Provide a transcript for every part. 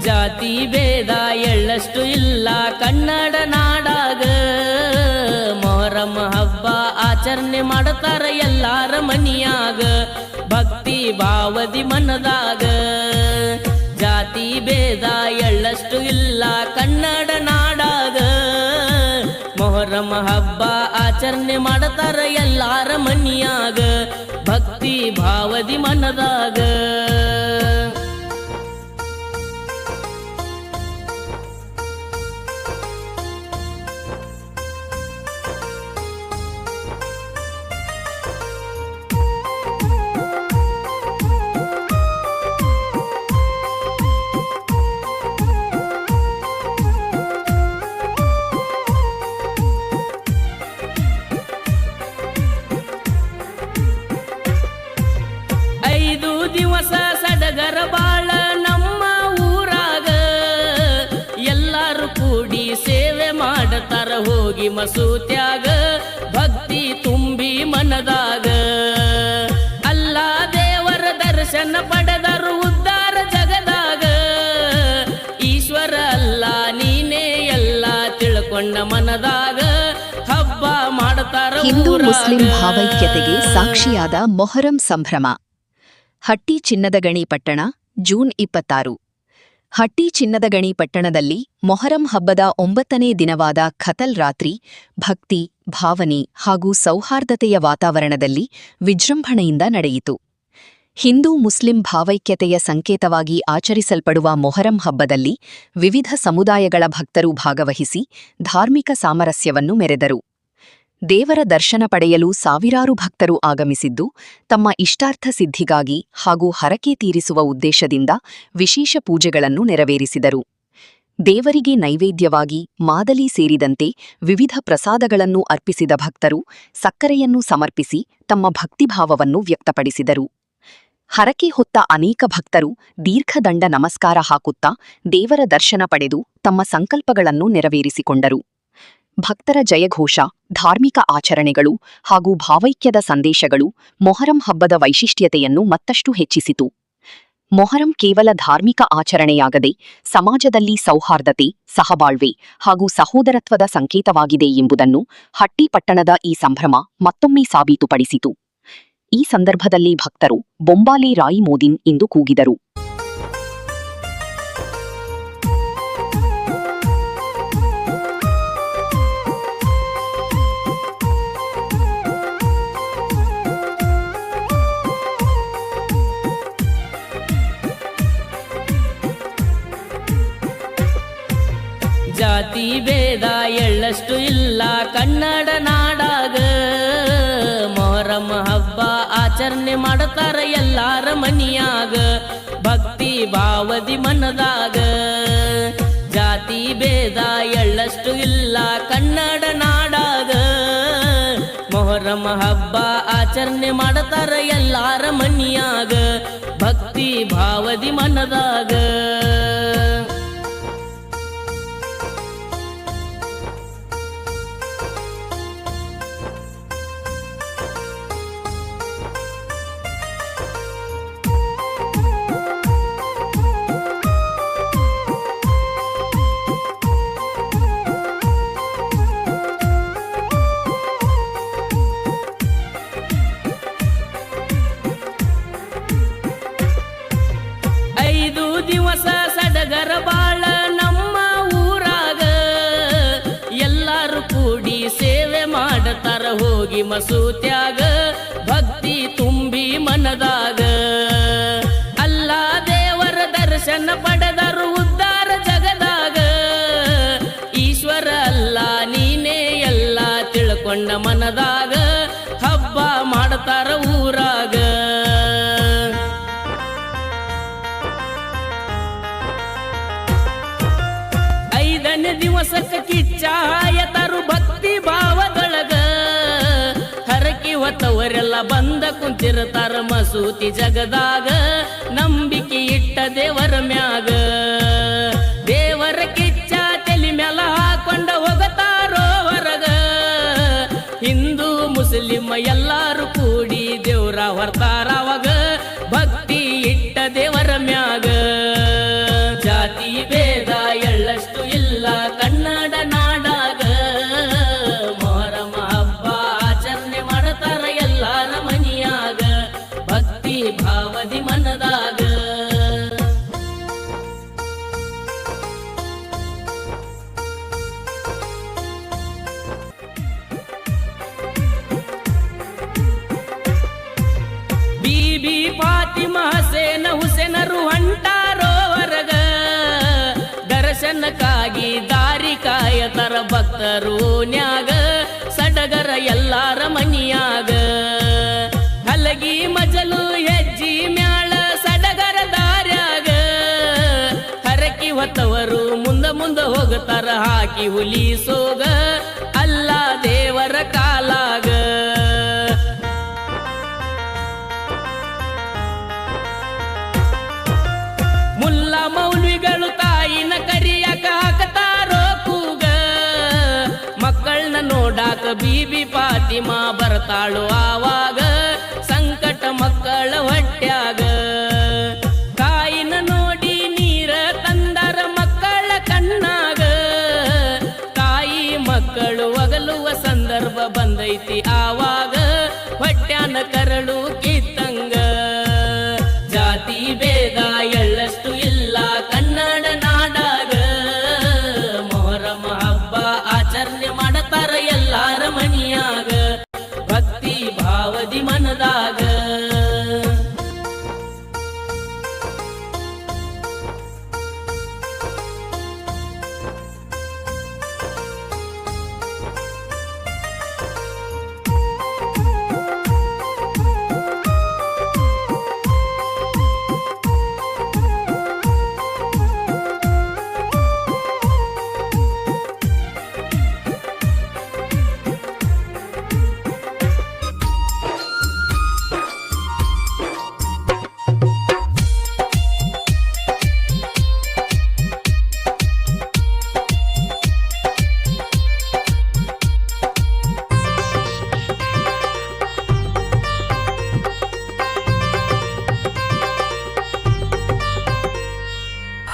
ಜಾತಿ ಭೇದ ಎಳ್ಳಷ್ಟು ಇಲ್ಲ ಕನ್ನಡ ನಾಡಾಗ. ಮೊಹರಂ ಹಬ್ಬ ಆಚರಣೆ ಮಾಡ್ತಾರ ಎಲ್ಲಾರ ಮನಿಯಾಗ, ಭಕ್ತಿ ಭಾವದಿ ಮನದಾಗ. ಜಾತಿ ಭೇದ ಎಳ್ಳಷ್ಟು ಇಲ್ಲ ಕನ್ನಡ ನಾಡಾಗ. ಮೊಹರಂ ಹಬ್ಬ ಆಚರಣೆ ಮಾಡ್ತಾರ ಎಲ್ಲಾರ ಮನಿಯಾಗ, ಭಕ್ತಿ ಭಾವದಿ ಮನದಾಗ. ದಿವಸ ಸಡಗರ ಬಾಳ ನಮ್ಮ ಊರಾಗ, ಎಲ್ಲಾರು ಕೂಡಿ ಸೇವೆ ಮಾಡತಾರ ಹೋಗಿ ಮಸೂತ್ಯಾಗ, ಭಕ್ತಿ ತುಂಬಿ ಮನದಾಗ. ಅಲ್ಲ ದೇವರ ದರ್ಶನ ಪಡೆದರು ಉದ್ಧಾರ ಜಗದಾಗ, ಈಶ್ವರ ಅಲ್ಲ ನೀನೇ ಎಲ್ಲ ತಿಳ್ಕೊಂಡ ಮನದಾಗ, ಹಬ್ಬ ಮಾಡತಾರ. ಹಿಂದೂ ಮುಸ್ಲಿಂ ಭಾವೈಕ್ಯತೆಗೆ ಸಾಕ್ಷಿಯಾದ ಮೊಹರಂ ಸಂಭ್ರಮ. ಹಟ್ಟಿ ಚಿನ್ನದಗಣಿ ಪಟ್ಟಣ, ಜೂನ್ 26. ಹಟ್ಟಿ ಚಿನ್ನದಗಣಿ ಪಟ್ಟಣದಲ್ಲಿ ಮೊಹರಂ ಹಬ್ಬದ 9ನೇ ದಿನವಾದ ಖತಲ್ ರಾತ್ರಿ ಭಕ್ತಿ, ಭಾವನೆ ಹಾಗೂ ಸೌಹಾರ್ದತೆಯ ವಾತಾವರಣದಲ್ಲಿ ವಿಜೃಂಭಣೆಯಿಂದ ನಡೆಯಿತು. ಹಿಂದೂ ಮುಸ್ಲಿಂ ಭಾವೈಕ್ಯತೆಯ ಸಂಕೇತವಾಗಿ ಆಚರಿಸಲ್ಪಡುವ ಮೊಹರಂ ಹಬ್ಬದಲ್ಲಿ ವಿವಿಧ ಸಮುದಾಯಗಳ ಭಕ್ತರು ಭಾಗವಹಿಸಿ ಧಾರ್ಮಿಕ ಸಾಮರಸ್ಯವನ್ನು ಮೆರೆದರು. ದೇವರ ದರ್ಶನ ಪಡೆಯಲು ಸಾವಿರಾರು ಭಕ್ತರು ಆಗಮಿಸಿದ್ದು, ತಮ್ಮ ಇಷ್ಟಾರ್ಥ ಸಿದ್ಧಿಗಾಗಿ ಹಾಗೂ ಹರಕೆ ತೀರಿಸುವ ಉದ್ದೇಶದಿಂದ ವಿಶೇಷ ಪೂಜೆಗಳನ್ನು ನೆರವೇರಿಸಿದರು. ದೇವರಿಗೆ ನೈವೇದ್ಯವಾಗಿ ಮಾದಲಿ ಸೇರಿದಂತೆ ವಿವಿಧ ಪ್ರಸಾದಗಳನ್ನು ಅರ್ಪಿಸಿದ ಭಕ್ತರು ಸಕ್ಕರೆಯನ್ನು ಸಮರ್ಪಿಸಿ ತಮ್ಮ ಭಕ್ತಿಭಾವವನ್ನು ವ್ಯಕ್ತಪಡಿಸಿದರು. ಹರಕೆ ಹೊತ್ತ ಅನೇಕ ಭಕ್ತರು ದೀರ್ಘದಂಡ ನಮಸ್ಕಾರ ಹಾಕುತ್ತಾ ದೇವರ ದರ್ಶನ ಪಡೆದು ತಮ್ಮ ಸಂಕಲ್ಪಗಳನ್ನು ನೆರವೇರಿಸಿಕೊಂಡರು. ಭಕ್ತರ ಜಯಘೋಷ, ಧಾರ್ಮಿಕ ಆಚರಣೆಗಳು ಹಾಗೂ ಭಾವೈಕ್ಯದ ಸಂದೇಶಗಳು ಮೊಹರಂ ಹಬ್ಬದ ವೈಶಿಷ್ಟ್ಯತೆಯನ್ನು ಮತ್ತಷ್ಟು ಹೆಚ್ಚಿಸಿತು. ಮೊಹರಂ ಕೇವಲ ಧಾರ್ಮಿಕ ಆಚರಣೆಯಾಗದೆ ಸಮಾಜದಲ್ಲಿ ಸೌಹಾರ್ದತೆ, ಸಹಬಾಳ್ವೆ ಹಾಗೂ ಸಹೋದರತ್ವದ ಸಂಕೇತವಾಗಿದೆ ಎಂಬುದನ್ನು ಹಟ್ಟಿ ಪಟ್ಟಣದ ಈ ಸಂಭ್ರಮ ಮತ್ತೊಮ್ಮೆ ಸಾಬೀತುಪಡಿಸಿತು. ಈ ಸಂದರ್ಭದಲ್ಲಿ ಭಕ್ತರು ಬೊಂಬಾಲೆ ರಾಯಿ ಮೋದಿನ್ ಎಂದು ಕೂಗಿದರು. ಜಾತಿ ಭೇದ ಎಳ್ಳಷ್ಟು ಇಲ್ಲ ಕನ್ನಡ ನಾಡಾಗ. ಮೊಹರಂ ಹಬ್ಬ ಆಚರಣೆ ಮಾಡ್ತಾರ ಎಲ್ಲಾರ ಮನಿಯಾಗ, ಭಕ್ತಿ ಭಾವದಿ ಮನದಾಗ. ಜಾತಿ ಭೇದ ಎಳ್ಳಷ್ಟು ಇಲ್ಲ ಕನ್ನಡ ನಾಡಾಗ. ಮೊಹರಂ ಹಬ್ಬ ಆಚರಣೆ ಮಾಡ್ತಾರ ಎಲ್ಲಾರ ಮನಿಯಾಗ, ಭಕ್ತಿ ಭಾವದಿ ಮನದಾಗ. ದಿವಸ ಸಡಗರ ಬಾಳ ನಮ್ಮ ಊರಾಗ, ಎಲ್ಲಾರು ಕೂಡಿ ಸೇವೆ ಮಾಡತಾರ ಹೋಗಿ ಮಸೂತ್ಯಾಗ, ಭಕ್ತಿ ತುಂಬಿ ಮನದಾಗ. ಅಲ್ಲ ದೇವರ ದರ್ಶನ ಪಡೆದರು ಉದ್ಧಾರ ಜಗದಾಗ, ಈಶ್ವರ ಅಲ್ಲ ನೀನೇ ಎಲ್ಲ ತಿಳ್ಕೊಂಡ ಮನದಾಗ, ಹಬ್ಬ ಮಾಡತಾರ ಊರಾಗ. ದಿವಸಕ್ಕ ಕಿಚ್ಚಾಯತರು ಭಕ್ತಿ ಭಾವದೊಳಗ, ಹರಕಿ ಹೊತ್ತವರೆಲ್ಲ ಬಂದ ಕುಂತಿರ್ತಾರ ಮಸೂತಿ ಜಗದಾಗ, ನಂಬಿಕೆ ಇಟ್ಟ ದೇವರ ಮ್ಯಾಗ. ದೇವರ ಕಿಚ್ಚ ತಲಿ ಮ್ಯಾಲ ಹಾಕೊಂಡ ಹೋಗತಾರೋ ಹೊರಗ, ಹಿಂದೂ ಮುಸ್ಲಿಂ ಎಲ್ಲಾರು ಕೂಡಿ ದೇವ್ರ ಹೊರ್ತಾರವಾಗ, ಭಕ್ತಿ ಇಟ್ಟ ದೇವರ ಮ್ಯಾಗ. ಜಾತಿ ಬೀಬಿ ಫಾತಿಮಾ ಹಸೇನ ಹುಸೇನರು ಹೊಂಟಾರೋ ಹೊರಗ ದರ್ಶನಕ್ಕಾಗಿ ದಾರಿ ಕಾಯತರ ಭಕ್ತರು ನ್ಯಾಗ ಸಡಗರ ಎಲ್ಲಾರ ಮನಿಯಾಗ ಹಲಗಿ ಮಜಲು ಹೆಜ್ಜಿ ಮ್ಯಾಳ ಸಡಗರ ದಾರ್ಯಾಗ ಹರಕಿ ಹೊತ್ತವರು ಮುಂದ ಹೋಗತಾರ ಹಾಕಿ ಹುಲಿ ಸೋಗ ಅಲ್ಲ ದೇವರ ಕಾಲಾಗ ಮುಲ್ಲ ಮೌಲ್ವಿಗಳು ತಾಯಿನ ಕರಿಯಾಕ ಹಾಕತಾರೋ ಕೂಗ ಮಕ್ಕಳನ್ನ ನೋಡಾಕ ಬೀಬಿ ಫಾತಿಮಾ ಬರ್ತಾಳು ಆವಾಗ ಸಂಕಟ ಮಕ್ಕಳ ಹೊಟ್ಯಾಗ ತಾಯಿನ ನೋಡಿ ನೀರ ತಂದರ ಮಕ್ಕಳ ಕಣ್ಣಾಗ ತಾಯಿ ಮಕ್ಕಳು ಒಗಲುವ ಸಂದರ್ಭ ಬಂದೈತಿ ಆವಾಗ ಹೊಟ್ಯಾನ ಕರಳು ಕಿತ್ತಂಗ ಜಾತಿ ಭೇದ ಎಳ್ಳಷ್ಟು ಇಲ್ಲ ಕನ್ನಡ ನಾಡಾಗ ಮೊಹರಂ ಹಬ್ಬ ಆಚರಣೆ ಮಾಡತಾರ ಎಲ್ಲಾರ ಮನಿಯಾಗ ಭಕ್ತಿ ಭಾವದಿ ಮನದಾಗ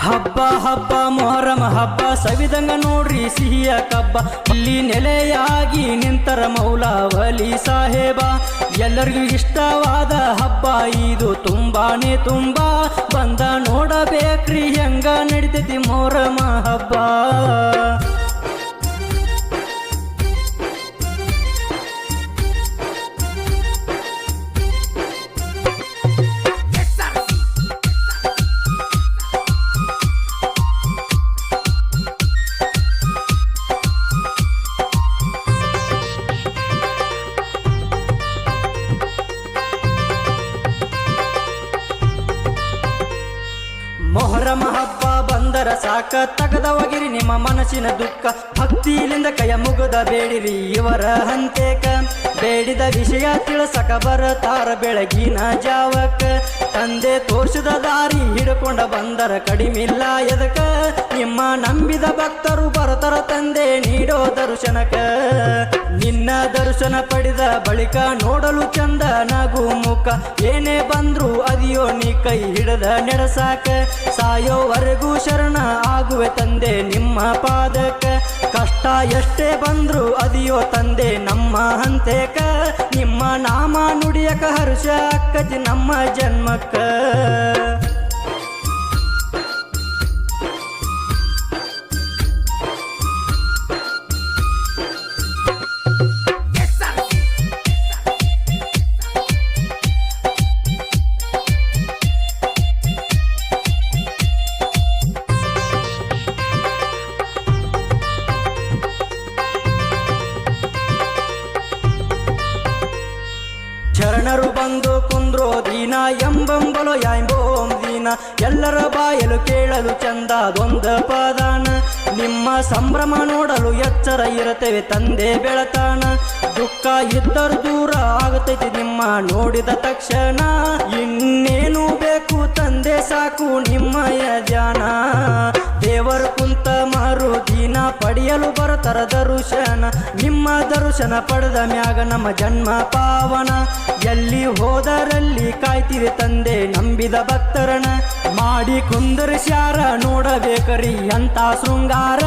ಹಬ್ಬ ಹಬ್ಬ ಮೊಹರಂ ಹಬ್ಬ ಸವಿದಂಗ ನೋಡ್ರಿ ಸಿಹಿಯ ಕಬ್ಬ ಇಲ್ಲಿ ನೆಲೆಯಾಗಿ ನಿಂತರ ಮೌಲಾವಲಿ ಸಾಹೇಬ ಎಲ್ಲರಿಗೂ ಇಷ್ಟವಾದ ಹಬ್ಬ ಇದು ತುಂಬಾನೇ ತುಂಬಾ ಬಂದ ನೋಡಬೇಕ್ರಿ ಹೆಂಗ ನಡಿತೈತಿ ಮೊಹರಂ ಹಬ್ಬ ಮೊಹರಂ ಹಬ್ಬ ಬಂದರ ಸಾಕ ತಗದವಗಿರಿ ನಿಮ್ಮ ಮನಸ್ಸಿನ ದುಃಖ ಭಕ್ತಿಲಿಂದ ಕೈಯ ಮುಗದ ಬೇಡಿರಿ ಇವರ ಹಂತೇಕ ಬೇಡಿದ ವಿಷಯ ತಿಳಿಸಕ ಬರತಾರ ಬೆಳಗಿನ ಜಾವಕ ತಂದೆ ತೋರಿಸಿದ ದಾರಿ ಹಿಡ್ಕೊಂಡ ಬಂದರ ಕಡಿಮಿಲ್ಲ ಎದಕ ನಿಮ್ಮ ನಂಬಿದ ಭಕ್ತರು ಬರತಾರ ತಂದೆ ನೀಡೋ ದರ್ಶನಕ ನಿನ್ನ ದರ್ಶನ ಪಡೆದ ಬಳಿಕ ನೋಡಲು ಚಂದ ನಗು ಮುಖ ಏನೇ ಬಂದ್ರು ಅದಿಯೋ ನೀ ಕೈ ಹಿಡದ ನಡೆಸಾಕ ಸಾಯೋವರೆಗೂ ಶರಣ ಆಗುವೆ ತಂದೆ ನಿಮ್ಮ ಪಾದಕ ಕಷ್ಟ ಎಷ್ಟೇ ಬಂದ್ರು ಅದಿಯೋ ತಂದೆ ನಮ್ಮ ಹಂತೇಕ ನಿಮ್ಮ ನಾಮ ನುಡಿಯಕ ಹರ್ಷ ಅಕ್ಕತಿ ನಮ್ಮ ಜನ್ಮಕ್ಕ ಶರಣರು ಬಂದು ಕುಂದ್ರೋ ದೀನ ಎಂಬಂಬಲು ಯಾಂಬೋಂ ದೀನ ಎಲ್ಲರ ಬಾಯಲು ಕೇಳಲು ಚಂದದೊಂದ ಪದಾನ ನಿಮ್ಮ ಸಂಭ್ರಮ ನೋಡಲು ಎಚ್ಚರ ಇರುತ್ತೇವೆ ತಂದೆ ಬೆಳತಾನ ದುಃಖ ಇದ್ದರೂ ದೂರ ಆಗುತ್ತೈತಿ ನಿಮ್ಮ ನೋಡಿದ ತಕ್ಷಣ ಇನ್ನೇನು ಬೇಕು ತಂದೆ ಸಾಕು ನಿಮ್ಮಯ ಧ್ಯಾನ ದೇವರು ಕುಂತ ಮಾರು ದಿನ ಪಡೆಯಲು ಬರತರ ದರ್ಶನ ನಿಮ್ಮ ದರ್ಶನ ಪಡೆದ ಮ್ಯಾಗ ನಮ್ಮ ಜನ್ಮ ಪಾವನ ಎಲ್ಲಿ ಹೋದರಲ್ಲಿ ಕಾಯ್ತಿರಿ ತಂದೆ ನಂಬಿದ ಭಕ್ತರನ ಮಾಡಿ ಕುಂದರ್ಸ್ಯಾರ ನೋಡಬೇಕರಿ ಅಂತ ಶೃಂಗಾರ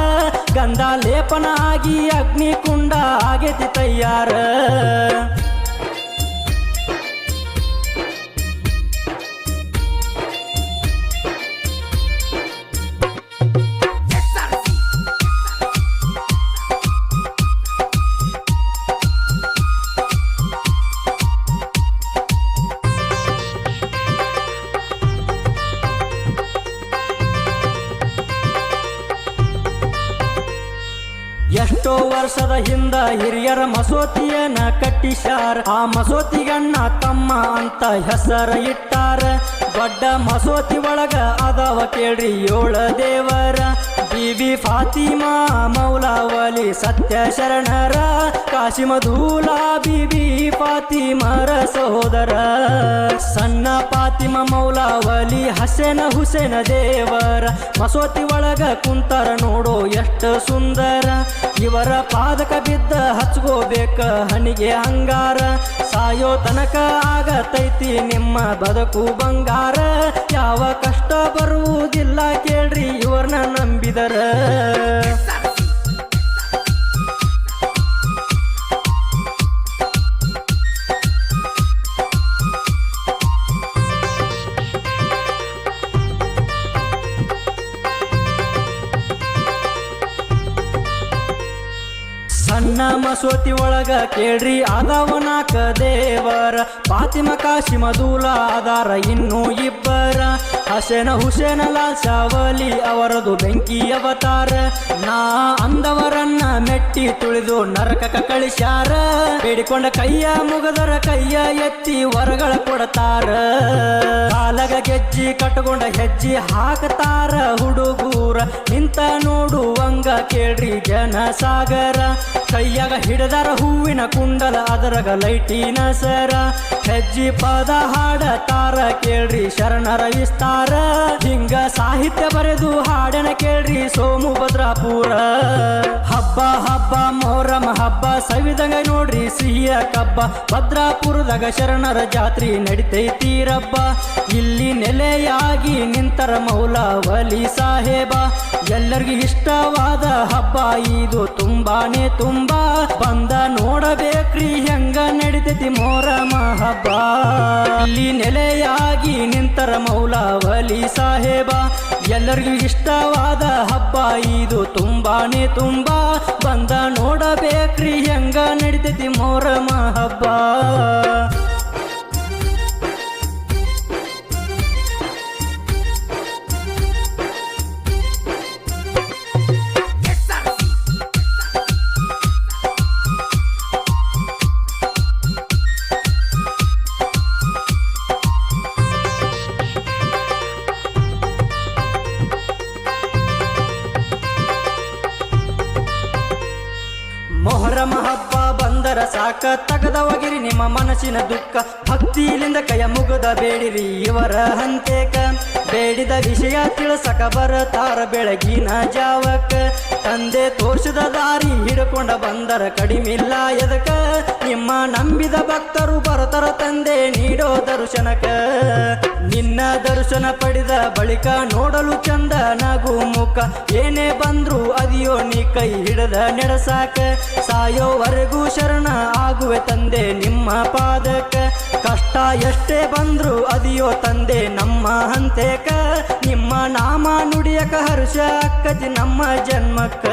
ಗಂಧ ಲೇಪನ ಆಗಿ ಅಗ್ನಿ ಕುಂಡ ಆಗೇತಿ ತಯ್ಯಾರ ವರ್ಷದ ಹಿಂದ ಹಿರಿಯರ ಮಸೂತಿಯನ್ನ ಕಟ್ಟಿಸ್ಯಾರ. ಆ ಮಸೂತಿಗಣ್ಣ ತಮ್ಮ ಅಂತ ಹೆಸರ ಇಟ್ಟಾರ. ದೊಡ್ಡ ಮಸೂತಿ ಒಳಗ ಅದಾವ ಕೇಳ್ರಿ 7 ದೇವರ. ಬೀಬಿ ಫಾತಿಮಾ, ಮೌಲಾವಲಿ, ಸತ್ಯ ಶರಣರ, ಕಾಶಿಮಧೂಲಾ ಬೀಬಿ ಫಾತಿಮರ ಸಹೋದರ. ಸಣ್ಣ ಫಾತಿಮ ಮೌಲಾವಲಿ, ಹಸೇನ ಹುಸೇನ ದೇವರ ಮಸೂತಿ ಒಳಗ ಕುಂತರ ನೋಡೋ ಎಷ್ಟು ಸುಂದರ. ಇವರ ಪಾದಕ ಬಿದ್ದ ಹಚ್ಕೋಬೇಕ ಹನಿಗೆ ಅಂಗಾರ. ಸಾಯೋ ತನಕ ಆಗತೈತಿ ನಿಮ್ಮ ಬದುಕು ಬಂಗಾರ. ಯಾವ ಕಷ್ಟ ಬರುವುದಿಲ್ಲ ಕೇಳ್ರಿ ಇವ್ರನ್ನ ನಂಬಿದರ. ಸಣ್ಣ ಮಸೂತಿ ಒಳಗ ಕೇಳ್ರಿ ಅದಾವ 4 ದೇವರ. ಫಾತಿಮ ಕಾಶಿಮಧೂಲ ಅದಾರ ಇನ್ನೂ 2. ಹಸೇನ ಹುಸೇನ ಲಾಲ್ ಶಾವಲಿ ಅವರದು ಬೆಂಕಿ ಅವತಾರ. ನಾ ಅಂದವರನ್ನ ಮೆಟ್ಟಿ ತುಳಿದು ನರಕಕ ಕಳಿಸ್ಯಾರ. ಬೇಡಿಕೊಂಡ ಕೈಯ ಮುಗದರ ಕೈಯ ಎತ್ತಿ ವರಗಳ ಕೊಡತಾರ. ಕಾಲಗ ಗೆಜ್ಜಿ ಕಟ್ಟಕೊಂಡ ಹೆಜ್ಜಿ ಹಾಕತಾರ ಹುಡುಗೂರ. ನಿಂತ ನೋಡುವಂಗ ಕೇಳ್ರಿ ಜನಸಾಗರ. ಕೈಯಾಗ ಹಿಡದಾರ ಹೂವಿನ ಕುಂಡಲ ಅದರಗ ಲೈಟಿನ ಸರ. ಹೆಜ್ಜಿ ಪದ ಹಾಡತಾರ ಕೇಳ್ರಿ ಶರಣರ ವಿಸ್ತಾರ. ಹಿಂಗ ಸಾಹಿತ್ಯ ಬರೆದು ಹಾಡನ ಕೇಳ್ರಿ ಸೋಮು ಭದ್ರಾಪುರ. ಹಬ್ಬ ಹಬ್ಬ ಮೊಹರಂ ಹಬ್ಬ ಸವಿದಂಗ ನೋಡ್ರಿ ಸಿಹಿಯ ಕಬ್ಬ. ಭದ್ರಾಪುರದಾಗ ಶರಣರ ಜಾತ್ರಿ ನಡಿತೈತಿ ರಬ್ಬ. ಇಲ್ಲಿ ನೆಲೆಯಾಗಿ ನಿಂತರ ಮೌಲಾವಲಿ ಸಾಹೇಬ. ಎಲ್ಲರಿಗೂ ಇಷ್ಟವಾದ ಹಬ್ಬ ಇದು ತುಂಬಾನೇ ತುಂಬಾ. ಬಂದ ನೋಡಬೇಕ್ರಿ ಹೆಂಗ ನಡಿತೈತಿ ಮೊಹರಂ ಹಬ್ಬ. ಇಲ್ಲಿ ನೆಲೆಯಾಗಿ ನಿಂತರ ಮೌಲಾವಲಿ ಸಾಹೇಬ. ಎಲ್ಲರಿಗೂ ಇಷ್ಟವಾದ ಹಬ್ಬ ಇದು ತುಂಬಾನೇ ತುಂಬಾ. ಬಂದ ನೋಡಬೇಕ್ರಿ ಹೆಂಗ ನಡಿತೈತಿ ಮೊಹರಂ ಹಬ್ಬ. ಮೊಹರಂ ಹಬ್ಬ ಬಂದರ ಸಾಕ ತಗದವಗಿರಿ ನಿಮ್ಮ ಮನಸ್ಸಿನ ದುಃಖ. ಭಕ್ತಿಲಿಂದ ಕೈಯ ಮುಗದ ಬೇಡಿರಿ ಇವರ ಹಂತೇಕ. ಬೇಡಿದ ವಿಷಯ ತಿಳಿಸಕ ಬರತಾರ ಬೆಳಗಿನ ಜಾವಕ. ತಂದೆ ತೋರಿಸಿದ ದಾರಿ ಹಿಡ್ಕೊಂಡ ಬಂದರ ಕಡಿಮಿಲ್ಲ ಎದಕ. ನಿಮ್ಮ ನಂಬಿದ ಭಕ್ತರು ಬರತಾರ ತಂದೆ ನೀಡೋ ದರ್ಶನಕ. ನಿನ್ನ ದರ್ಶನ ಪಡೆದ ಬಳಿಕ ನೋಡಲು ಚಂದ ನಗು ಮುಖ. ಏನೇ ಬಂದ್ರು ಅದಿಯೋ ನೀ ಕೈ ಹಿಡದ ನಡೆಸಾಕ. ಸಾಯೋವರೆಗೂ ಶರಣ ಆಗುವೆ ತಂದೆ ನಿಮ್ಮ ಪಾದಕ. ಕಷ್ಟ ಎಷ್ಟೇ ಬಂದ್ರು ಅದಿಯೋ ತಂದೆ ನಮ್ಮ ಹಂತೇಕ. ನಿಮ್ಮ ನಾಮ ನುಡಿಯಕ ಹರ್ಷ ಅಕ್ಕತಿ ನಮ್ಮ ಜನ್ಮಕ್ಕ.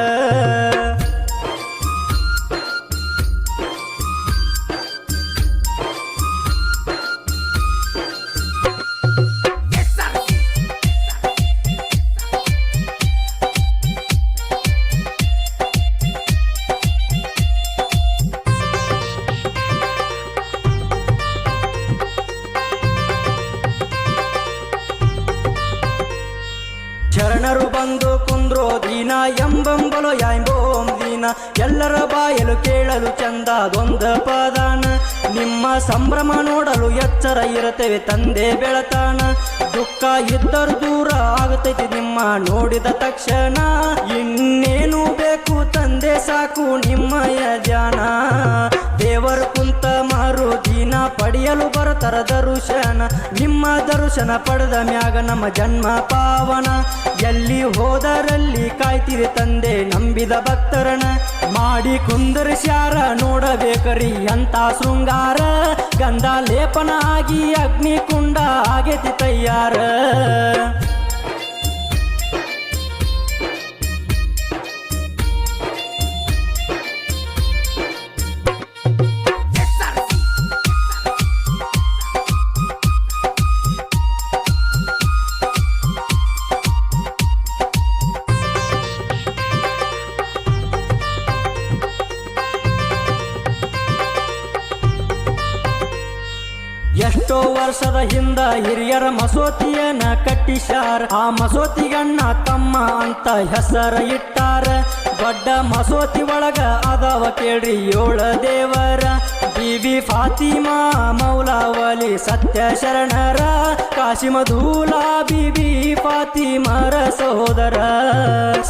ಶರಣರು ಬಂದು ಕುಂದ್ರೋ ದೀನ ಎಂಬಂಬಲು ಯಾಂಬೋಂ ದೀನ. ಎಲ್ಲರ ಬಾಯಲು ಕೇಳಲು ಚಂದದೊಂದ ಪದಾನ. ನಿಮ್ಮ ಸಂಭ್ರಮ ನೋಡಲು ಎಚ್ಚರ ಇರುತ್ತೇವೆ ತಂದೆ ಬೆಳತಾನ. ದುಃಖ ಇದ್ದರೂ ದೂರ ಆಗತೈತಿ ನಿಮ್ಮ ನೋಡಿದ ತಕ್ಷಣ. ಇನ್ನೇನು ಬೇಕು ತಂದೆ ಸಾಕು ನಿಮ್ಮಯ ಧ್ಯಾನ. ದೇವರು ಕುಂತ ಮಾರು ದಿನ ಪಡೆಯಲು ಬರತರ ದರ್ಶನ. ನಿಮ್ಮ ದರ್ಶನ ಪಡೆದ ಮ್ಯಾಗ ನಮ್ಮ ಜನ್ಮ ಪಾವನ. ಎಲ್ಲಿ ಹೋದರಲ್ಲಿ ಕಾಯ್ತಿರಿ ತಂದೆ ನಂಬಿದ ಭಕ್ತರನ. ಮಾಡಿ ಕುಂದರ್ಸ್ಯಾರ ನೋಡಬೇಕರಿ ಅಂತ ಶೃಂಗಾರ. ಗಂಧ ಲೇಪನ ಆಗಿ ಅಗ್ನಿ ಕುಂಡ ಆಗೇತಿ ತಯ್ಯಾರ. ಎಷ್ಟೋ ವರ್ಷದ ಹಿಂದ ಹಿರಿಯರ ಮಸೂತಿಯನ್ನ ಕಟ್ಟಿಸ್ಯಾರ. ಆ ಮಸೂತಿಗಣ್ಣ ತಮ್ಮ ಅಂತ ಹೆಸರ ಇಟ್ಟಾರ. ದೊಡ್ಡ ಮಸೂತಿ ಒಳಗ ಅದಾವ ಕೇಳ್ರಿ 7 ದೇವರ. ಬೀಬಿ ಫಾತಿಮಾ, ಮೌಲಾವಲಿ, ಸತ್ಯ ಶರಣರ, ಕಾಶಿಮಧೂಲಾ ಬೀಬಿ ಫಾತಿಮರ ಸೋದರ.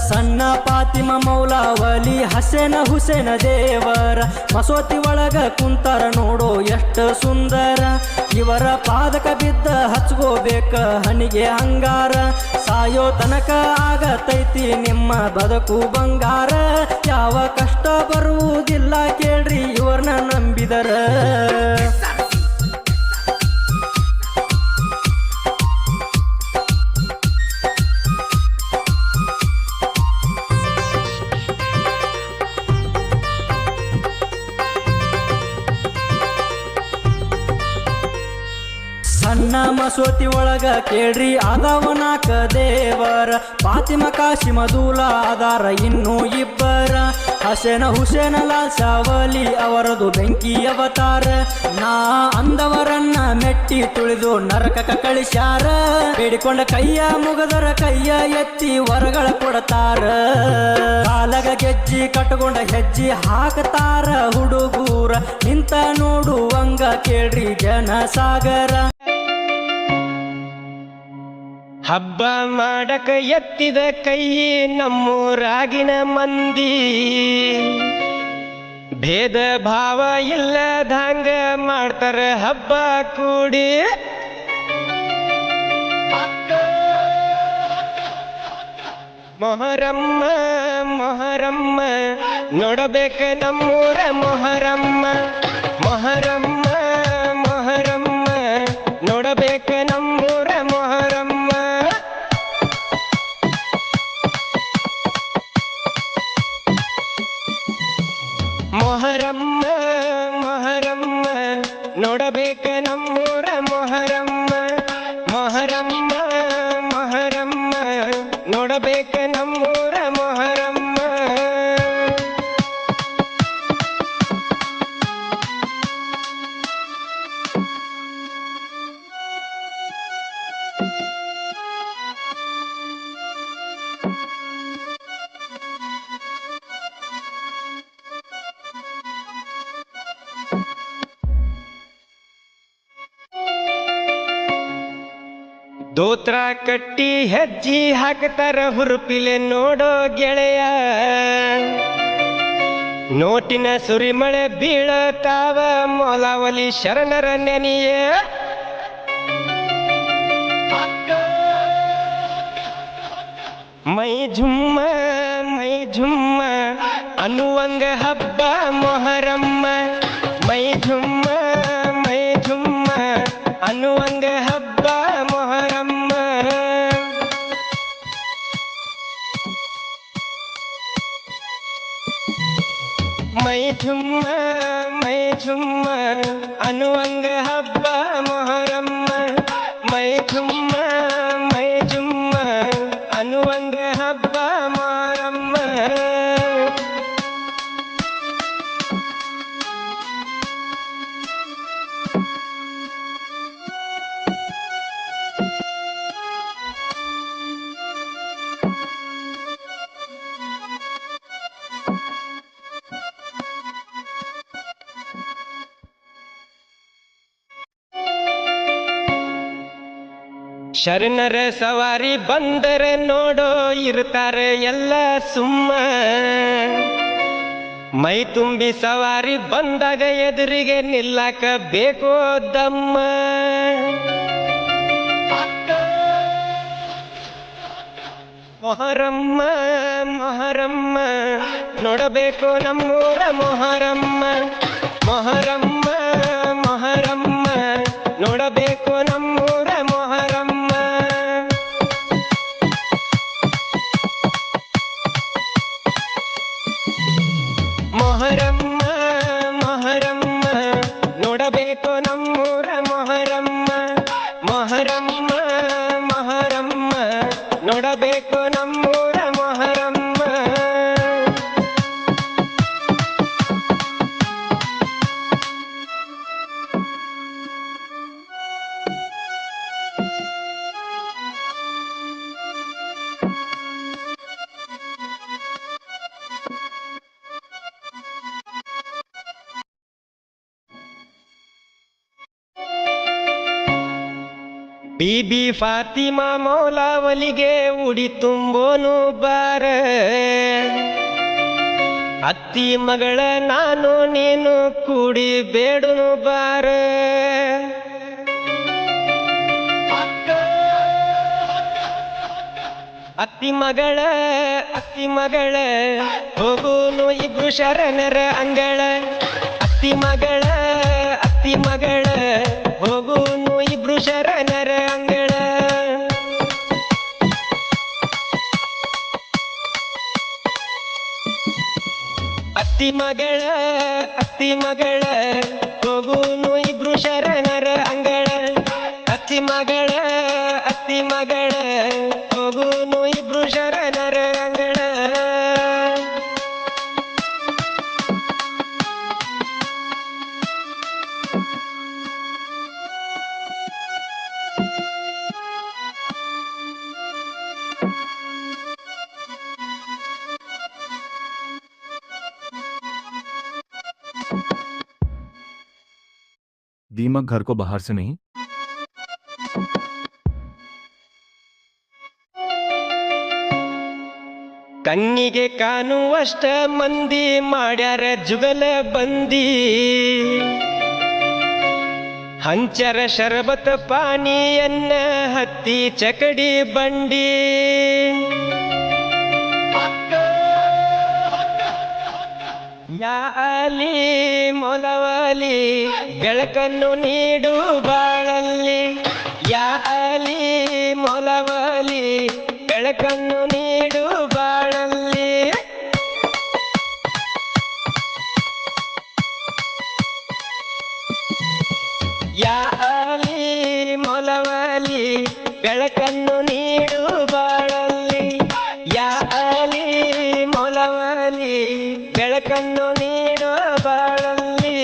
ಸಣ್ಣ ಫಾತಿಮ, ಮೌಲಾವಲಿ, ಹಸೇನ ಹುಸೇನ ದೇವರ ಮಸೂತಿ ಒಳಗ ಕುಂತಾರ ನೋಡೋ ಎಷ್ಟು ಸುಂದರ. ಇವರ ಪಾದಕ ಬಿದ್ದ ಹಚ್ಕೋಬೇಕ ಹನಿಗೆ ಅಂಗಾರ. ಸಾಯೋ ತನಕ ಆಗತೈತಿ ನಿಮ್ಮ ಬದುಕು ಬಂಗಾರ. ಯಾವ ಕಷ್ಟ ಬರುವುದಿಲ್ಲ ಕೇಳ್ರಿ ಇವ್ರನ್ನ ನಂಬಿದರ. ಸಣ್ಣ ಮಸೂತಿ ಒಳಗ ಕೇಳ್ರಿ ಅದಾವ 4 ದೇವರ. ಫಾತಿಮ, ಕಾಶಿಮಧೂಲಾ ಅದಾರ ಇನ್ನೂ 2. ಹಸೇನ ಹುಸೇನ ಲಾಲ್ ಶಾವಲಿ ಅವರದು ಬೆಂಕಿ ಅವತಾರ. ನಾ ಅಂದವರನ್ನ ಮೆಟ್ಟಿ ತುಳಿದು ನರಕಕ ಕಳಿಸ್ಯಾರ. ಬೇಡಿಕೊಂಡ ಕೈಯ ಮುಗದರ ಕೈಯ ಎತ್ತಿ ವರಗಳ ಕೊಡತಾರ. ಕಾಲಗ ಗೆಜ್ಜಿ ಕಟ್ಟಕೊಂಡ ಹೆಜ್ಜಿ ಹಾಕತಾರ ಹುಡುಗೂರ. ನಿಂತ ನೋಡುವಂಗ ಕೇಳ್ರಿ ಜನಸಾಗರ. ಹಬ್ಬ ಮಾಡಕ ಎತ್ತಿದ ಕೈ ನಮ್ಮೂರಾಗಿನ ಮಂದಿ. ಭೇದ ಭಾವ ಇಲ್ಲದಂಗ ಮಾಡ್ತಾರ ಹಬ್ಬ ಕೂಡಿ. ಮೊಹರಮ್ಮ ಮೊಹರಮ್ಮ ನೋಡಬೇಕ ನಮ್ಮೂರ ಮೊಹರಮ್ಮ. ಮೊಹರಮ್ಮ ಮೊಹರಮ್ಮ ನೋಡಬೇಕ ನಮ್ಮೂರ ಮೊಹರಮ್ಮ. ಮೊಹರಮ್ಮ ಮೊಹರಮ್ಮ ನೋಡಬೇಕ ನಮ್ಮೂರ ಮೊಹರಮ್ಮ. ಮೊಹರಮ್ಮ ಮೊಹರಮ್ಮ ನೋಡಬೇಕ ನಮ್ಮೂರ ಮೊಹರಮ್ಮ. ದೋತ್ರ ಕಟ್ಟಿ ಹೆಜ್ಜಿ ಹಾಕ್ತಾರ ಹುರುಪಿಲೆ ನೋಡೋ ಗೆಳೆಯ. ನೋಟಿನ ಸುರಿಮಳೆ ಬೀಳತಾವ ಮೌಲಾವಲಿ ಶರಣರ ನೆನೆಯ. ಮೈ ಝುಮ್ಮ ಅನ್ನುವಂಗ ಹಬ್ಬ ಮೊಹರಮ್ಮ. ಮೈ ಝುಮ್ಮ ಅನ್ನುವಂಗ ಹಬ್ಬ ಮೊಹರಮ್ಮ. ಮೈ ಝುಮ್ಮ ಅನ್ನುವಂಗ ಹಬ್ಬ ಮೊಹರಮ್ಮ. ಮೈ ಝುಮ್ಮ ಅನ್ನುವಂಗ ಹಬ್ಬ ಮೊಹರಮ್ಮ. ಶರಣರ ಸವಾರಿ ಬಂದರೆ ನೋಡೋ ಇರ್ತಾರೆ ಎಲ್ಲ ಸುಮ್ಮ. ಮೈ ತುಂಬಿ ಸವಾರಿ ಬಂದಾಗ ಎದುರಿಗೆ ನಿಲ್ಲಕ ಬೇಕೋ ದಮ್ಮ. ಮೊಹರಮ್ಮ ನೋಡಬೇಕು ನಮ್ಮೂರ ಮೊಹರಮ್ಮ. ಮೊಹರಮ್ಮ ನೋಡಬೇಕು ನಮ್ಮೂರ ಮೊಹರಮ್ಮ. ಮೊಹರಮ್ಮ ನೋಡಬೇಕು ನಮ್ಮೂರ ಮೊಹರಮ್ಮ. ಮೊಹರಮ್ಮ ನೋಡಬೇಕು ನಮ್ಮೂರ ಮೊಹರಮ್ಮ. ಬೀಬಿ ಫಾತಿಮಾ ಮೌಲಾವಲಿಗೆ ಉಡಿ ತುಂಬೋನು ಬಾರ ಅತ್ತಿ ಮಗಳ ನಾನು ನೀನು ಕೂಡಿ ಬೇಡುನು ಬಾರ ಅತ್ತಿ ಮಗಳ ಹೋಗುನು ಇಬ್ರು ಶರಣರ ಅಂಗಳ ಅತ್ತಿ ಮಗಳ ಹೋಗುನು ಇಬ್ರು ಶರಣರ ಅಂಗಳ ಅತ್ತಿ ಮಗಳ ಹೋಗುನು ಇಬ್ರು ಶರಣರ ಅಂಗಳ ಅತ್ತಿ ಮಗಳ ಹೋಗುನು ಇಬ್ರು ಶರಣರ ಅಂಗಳ दीमक घर को बाहर से नहीं। ಕಣ್ಣಿಗೆ ಕಾಣುವಷ್ಟ ಮಂದಿ ಮಾಡ್ಯಾರ ಜುಗಲ ಬಂದಿ ಹಂಚರ ಶರಬತ್ ಪಾನಿಯನ್ನ ಹತ್ತಿ ಚಕಡಿ ಬಂಡಿ ಯಾ ಅಲಿ ಮೊಲವಲಿ ಬೆಳಕನ್ನು ನೀಡು ಬಾಳಲ್ಲಿ ಯಾ ಅಲಿ ಮೊಲವಲಿ ಬೆಳಕನ್ನು ನೀಡು ಬಾಳಲ್ಲಿ ಯಾ ಅಲಿ ಮೊಲವಲಿ ಬೆಳಕನ್ನು ನೀಡು ಬಾಳಲ್ಲಿ ಯಾ ಅಲಿ ಮೊಲವಲಿ ಬೆಳಕನ್ನು ನೀಡು ಬಾಳಲ್ಲಿ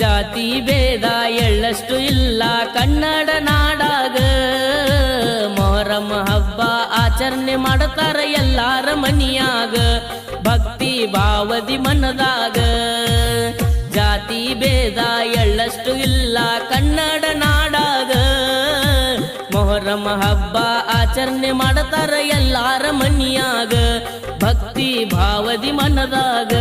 ಜಾತಿ ಭೇದ ಎಳ್ಳಷ್ಟು ಇಲ್ಲ ಕನ್ನಡ ನಾಡಾಗ ಮೊಹರಂ ಹಬ್ಬ ಆಚರಣೆ ಮಾಡತಾರ ಎಲ್ಲಾರ ಮನಿಯಾಗ ಭಕ್ತಿ ಭಾವದಿ ಮನದಾಗ ಜಾತಿ ಭೇದ ಎಳ್ಳಷ್ಟು ಇಲ್ಲ ಕನ್ನಡ ನಾಡಾಗ ಮೊಹರಂ ಹಬ್ಬ ಆಚರಣೆ ಮಾಡತಾರ ಎಲ್ಲಾರ ಮನಿಯಾಗ ಭಕ್ತಿ ಭಾವದಿ ಮನದಾಗ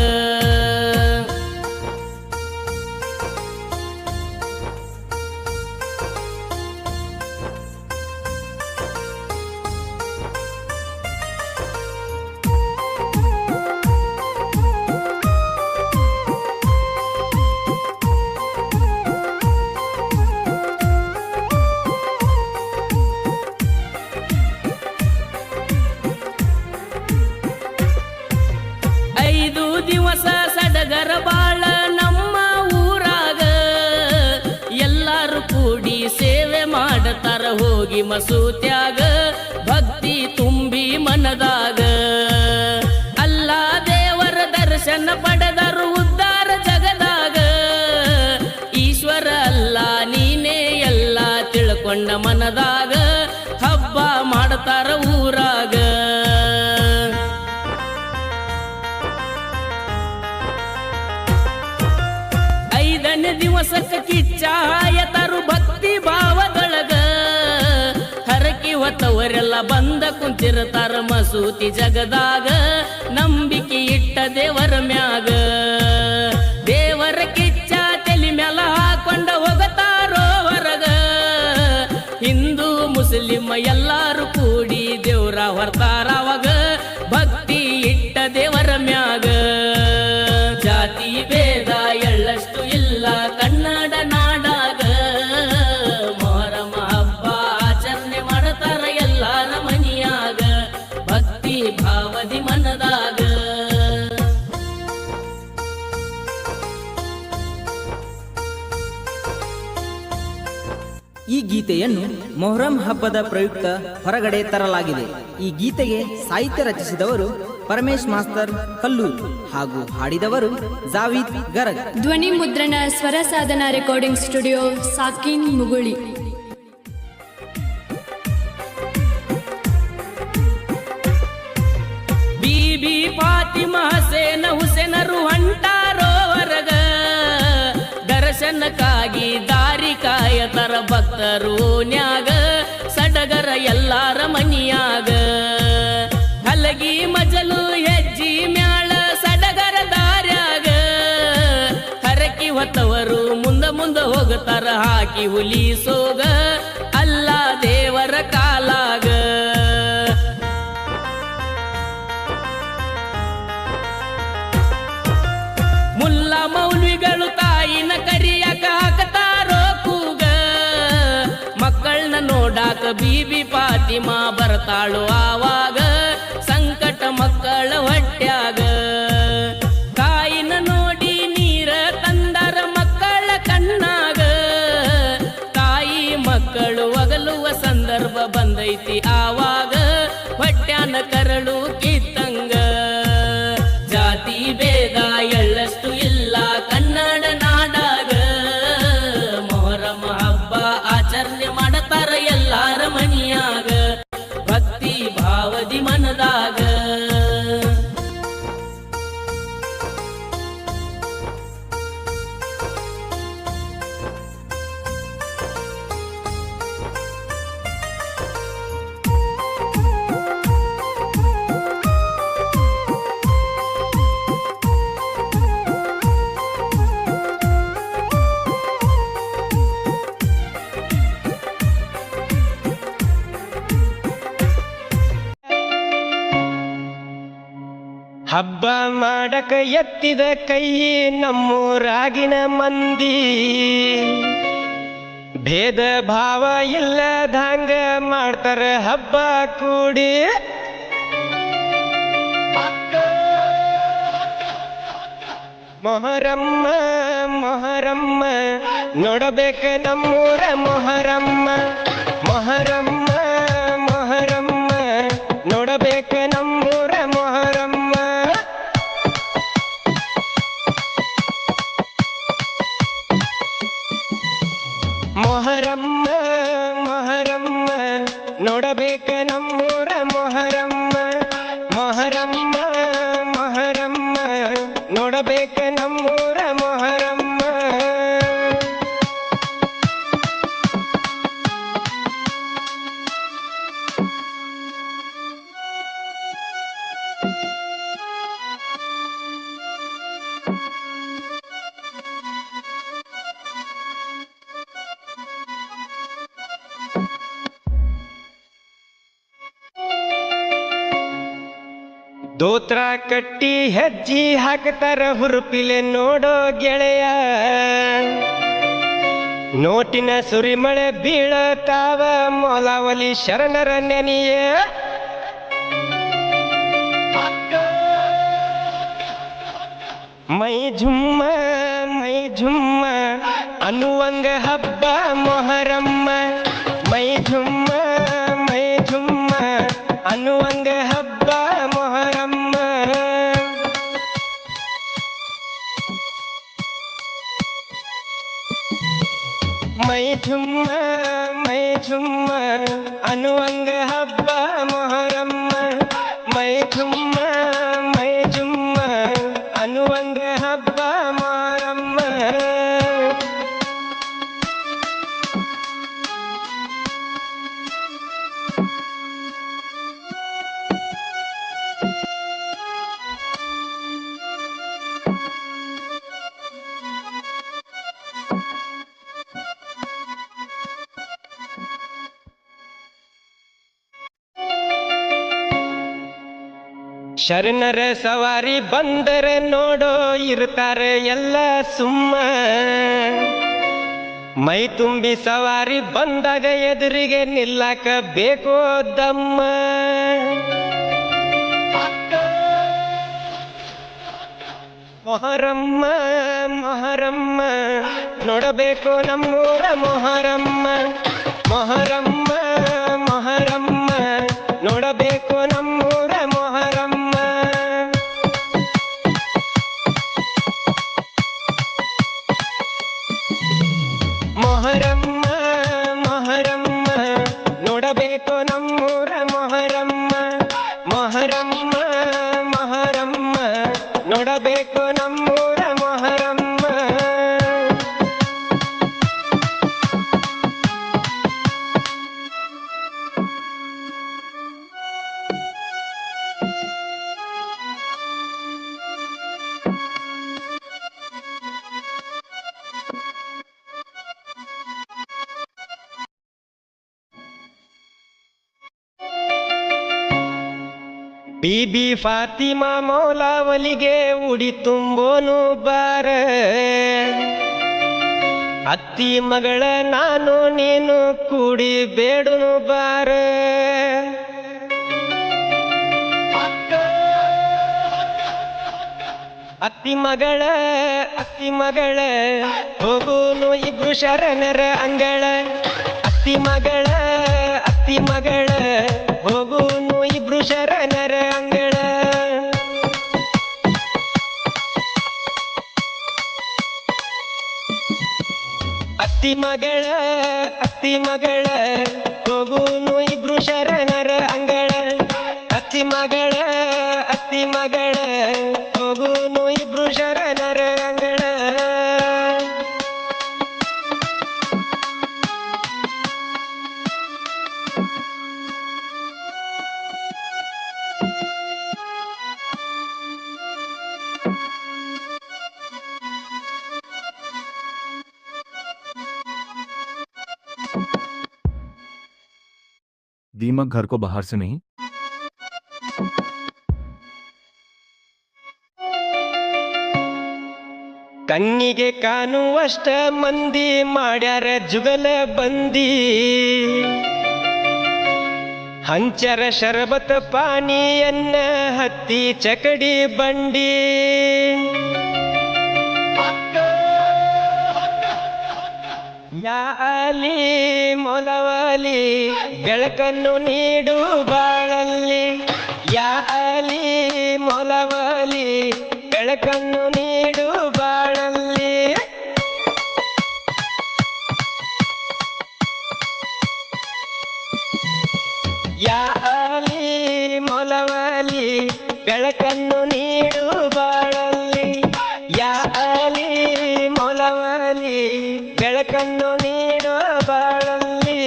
ದಿವಸ ಸಡಗರ ಬಾಳ ನಮ್ಮ ಊರಾಗ ಎಲ್ಲಾರು ಕೂಡಿ ಸೇವೆ ಮಾಡತಾರ ಹೋಗಿ ಮಸೂತ್ಯಾಗ ಭಕ್ತಿ ತುಂಬಿ ಮನದಾಗ ಅಲ್ಲ ದೇವರ ದರ್ಶನ ಪಡೆದರು ಉದ್ಧಾರ ಜಗದಾಗ ಈಶ್ವರ ಅಲ್ಲ ನೀನೇ ಎಲ್ಲ ತಿಳ್ಕೊಂಡ ಮನದಾಗ ಹಬ್ಬ ಮಾಡತಾರ ಊರಾಗ ದಿವಸಕ್ಕೆ ಕಿಚ್ಚಾಯತರು ಭಕ್ತಿ ಭಾವದೊಳಗ ಹರಕಿ ಹೊತ್ತವರೆಲ್ಲ ಬಂದ ಕುಂತಿರ್ತಾರ ಮಸೂತಿ ಜಗದಾಗ ನಂಬಿಕೆ ಇಟ್ಟ ದೇವರ ಮ್ಯಾಗ ದೇವರ ಕಿಚ್ಚ ತಲಿ ಮ್ಯಾಲ ಹಾಕೊಂಡ ಹೋಗತಾರೋ ಹೊರಗ ಹಿಂದೂ ಮುಸ್ಲಿಂ ಎಲ್ಲಾರು ಕೂಡಿ ದೇವ್ರ ಹೊರ್ತಾರ ಅವಾಗ ಭಕ್ತಿ ಇಟ್ಟ ದೇವರ ಮ್ಯಾಗ ಜಾತಿ ಭೇದ ಎಳ್ಳಷ್ಟು ಇಲ್ಲ ಕನ್ನಡ ನಾಡಾಗ ಮೊಹರಂ ಹಬ್ಬ ಆಚರಣೆ ಮಾಡತಾರ ಎಲ್ಲಾರ ಮನಿಯಾಗ ಭಕ್ತಿ ಭಾವದಿ ಮನದಾಗ ಈ ಗೀತೆ ಗೀತೆಯನ್ನು ಮೊಹರಂ ಹಬ್ಬದ ಪ್ರಯುಕ್ತ ಹೊರಗಡೆ ತರಲಾಗಿದೆ. ಈ ಗೀತೆಗೆ ಸಾಹಿತ್ಯ ರಚಿಸಿದವರು ಪರಮೇಶ್ ಮಾಸ್ತರ್ ಕಲ್ಲೂರು ಹಾಗೂ ಹಾಡಿದವರು ಜಾವೀದ್ ಗರಗ್. ಧ್ವನಿ ಮುದ್ರಣ ಸ್ವರ ಸಾಧನ ರೆಕಾರ್ಡಿಂಗ್ ಸ್ಟುಡಿಯೋ ಸಾಕಿನ್ ಮುಗುಳಿ. ಬೀಬಿ ಫಾತಿಮಾ ಹಸೇನ ಹುಸೇನರು ಹೊಂಟಾರೋ ಹೊರಗ, ದರ್ಶನಕ್ಕಾಗಿ ದಾರಿ ಕಾಯತರ ಭಕ್ತರು ನ್ಯಾಗ, ಸಡಗರ ಎಲ್ಲಾರ ಮನಿಯಾಗ. ಹಲಗಿ ಮಜಲು ಹೆಜ್ಜಿ ಮ್ಯಾಳ ಸಡಗರ ದಾರ್ಯಾಗ, ಹರಕಿ ಹೊತ್ತವರು ಮುಂದ ಹೋಗತಾರ ಹಾಕಿ ಹುಲಿ ಸೋಗ, ಅಲ್ಲ ದೇವರ ಕಾಲಾಗ. ಮುಲ್ಲ ಮೌಲ್ವಿಗಳು ತಾಯಿನ ಕರಿಯಾಕ ಹಾಕತಾರೋ ಕೂಗ, ಮಕ್ಕಳನ್ನ ನೋಡಾಕ ಬೀಬಿ ಫಾತಿಮಾ ಬರ್ತಾಳು ಆವಾಗ, ಸಂಕಟ ಮಕ್ಕಳ ಹೊಟ್ಯಾಗ. ತಾಯಿನ ನೋಡಿ ನೀರ ತಂದರ ಮಕ್ಕಳ ಕಣ್ಣಾಗ, ತಾಯಿ ಮಕ್ಕಳು ಒಗಲುವ ಸಂದರ್ಭ ಬಂದೈತಿ ಆವಾಗ, ಹೊಟ್ಯಾನ ಕರಳು ಕಿತ್ತಂಗ. ಜಾತಿ ಭೇದ ಎಳ್ಳಷ್ಟು ಇಲ್ಲ ಕನ್ನಡ ನಾಡಾಗ, ಮೊಹರಂ ಹಬ್ಬ ಆಚರಣೆ ಮಾಡತಾರ ಎಲ್ಲಾರ ಮನಿಯಾಗ, ಭಕ್ತಿ ಭಾವದಿ ಮನದಾಗ. ಹಬ್ಬ ಮಾಡಕ ಎತ್ತಿದ ಕೈ ನಮ್ಮೂರಾಗಿನ ಮಂದಿ, ಭೇದ ಭಾವ ಇಲ್ಲದಂಗ ಮಾಡ್ತಾರ ಹಬ್ಬ ಕೂಡಿ. ಮೊಹರಮ್ಮ ಮೊಹರಮ್ಮ ನೋಡಬೇಕ ನಮ್ಮೂರ ಮೊಹರಮ್ಮ, ಮೊಹರಮ್ಮ ಮೊಹರಮ್ಮ ನೋಡಬೇಕ ನಮ್ಮೂರ ಮೊಹರಮ್ಮ. ಮೊಹರಮ್ಮ ಮೊಹರಮ್ಮ ನೋಡಬೇಕ ನಮ್ಮೂರ ಮೊಹರಮ್ಮ, ಮೊಹರಮ್ಮ ಮೊಹರಮ್ಮ ನೋಡಬೇಕ ನಮ್ಮೂರ ಮೊಹರಮ್ಮ. ದೋತ್ರ ಕಟ್ಟಿ ಹೆಜ್ಜಿ ಹಾಕ್ತಾರ ಹುರುಪಿಲೆ ನೋಡೋ ಗೆಳೆಯ, ನೋಟಿನ ಸುರಿಮಳೆ ಬೀಳತಾವ ಮೊಲವಲಿ ಶರಣರ ನೆನೆಯ. ಮೈ ಝುಮ್ಮ ಅನ್ನುವಂಗ ಹಬ್ಬ ಮೊಹರಮ್ಮ, ಮೈ ಝುಮ್ಮ ಅನ್ನುವಂಗ ಹಬ್ಬ ಮೊಹರಮ್ಮ. ಮೈ ಝುಮ್ಮ ಅನ್ನುವಂಗ ಹಬ್ಬ ಮೊಹರಮ್ಮ, ಮೈ ಝುಮ್ಮ ಅನ್ನುವಂಗ ಹಬ್ಬ ಮೊಹರಮ್ಮ. ಶರಣರ ಸವಾರಿ ಬಂದರೆ ನೋಡೋ ಇರ್ತಾರೆ ಎಲ್ಲ ಸುಮ್ಮ, ಮೈ ತುಂಬಿ ಸವಾರಿ ಬಂದಾಗ ಎದುರಿಗೆ ನಿಲ್ಲಕ ಬೇಕೋ ದಮ್ಮ. ಮೊಹರಮ್ಮ ಮೊಹರಮ್ಮ ನೋಡಬೇಕು ನಮ್ಮೂರ ಮೊಹರಮ್ಮ, ಮೊಹರಮ್ಮ ಮೊಹರಮ್ಮ ನೋಡಬೇಕು ನಮ್ಮೂರ ಮೊಹರಮ್ಮ. ಮೊಹರಮ್ಮ ಮೊಹರಮ್ಮ ನೋಡಬೇಕು ನಮ್ಮೂರ ಮೊಹರಮ್ಮ. ಮೊಹರಮ್ಮ ಮೊಹರಮ್ಮ ನೋಡಬೇಕು ನಮ್ಮೂರ ಮೊಹರಮ್ಮ. ಬೀಬಿ ಫಾತಿಮಾ ಮೌಲಾವಲಿಗೆ ಉಡಿ ತುಂಬೋನು ಬಾರ. ಅತ್ತಿ ಮಗಳ ನಾನು ನೀನು ಕೂಡಿ ಬೇಡುನು ಬಾರ. ಅತ್ತಿ ಮಗಳ ಹೋಗುನು ಇಬ್ರು ಶರಣರ ಅಂಗಳ. ಅತ್ತಿ ಮಗಳ ಹೋಗುನು ಇಬ್ರು ಶರಣರ ಅಂಗಳ. ಅತ್ತಿ ಮಗಳ ಹೋಗುನು ಇಬ್ರು ಶರಣರ ಅಂಗಳ. ಅತ್ತಿ ಮಗಳ ಹೋಗುನು ಇಬ್ರು ಶರಣರ ಅಂಗಳ. दीमक घर को बाहर से नहीं. ಕಣ್ಣಿಗೆ ಕಾಣುವಷ್ಟ ಮಂದಿ ಮಾಡ್ಯಾರ ಜುಗಲ ಬಂದಿ. ಹಂಚರ ಶರಬತ್ ಪಾನಿಯನ್ನ ಹತ್ತಿ ಚಕಡಿ ಬಂಡಿ. ಯಾ ಅಲಿ ಮೊಲವಲಿ ಬೆಳಕನ್ನು ನೀಡು ಬಾಳಲ್ಲಿ. ಯಾ ಅಲಿ ಮೊಲವಲಿ ಬೆಳಕನ್ನು ನೀಡು ಬಾಳಲ್ಲಿ. ಯಾ ಅಲಿ ಮೊಲವಲಿ ಬೆಳಕನ್ನು ನೀಡು ಬಾಳಲ್ಲಿ. ಯಾ ಅಲಿ ಮೊಲವಲಿ ಬೆಳಕನ್ನು ನೀಡು ಬಾಳಲ್ಲಿ.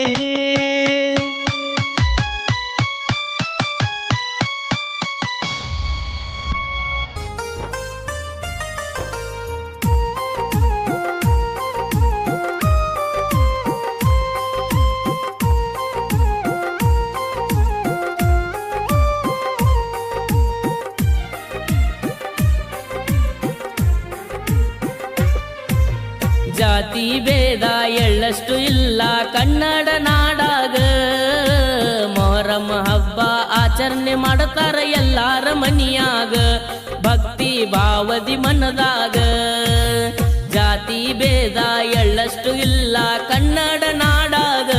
ಜಾತಿ ಭೇದ ಎಳ್ಳಷ್ಟು ಇಲ್ಲ ಕನ್ನಡ ನಾಡಾಗ. ಮೊಹರಂ ಹಬ್ಬ ಆಚರಣೆ ಮಾಡತಾರ ಎಲ್ಲಾರ ಮನಿಯಾಗ. ಭಕ್ತಿ ಭಾವದಿ ಮನದಾಗ. ಜಾತಿ ಭೇದ ಎಳ್ಳಷ್ಟು ಇಲ್ಲ ಕನ್ನಡ ನಾಡಾಗ.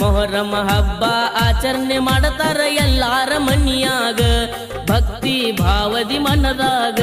ಮೊಹರಂ ಹಬ್ಬ ಆಚರಣೆ ಮಾಡತಾರ ಎಲ್ಲಾರ ಮನಿಯಾಗ. ಭಕ್ತಿ ಭಾವದಿ ಮನದಾಗ.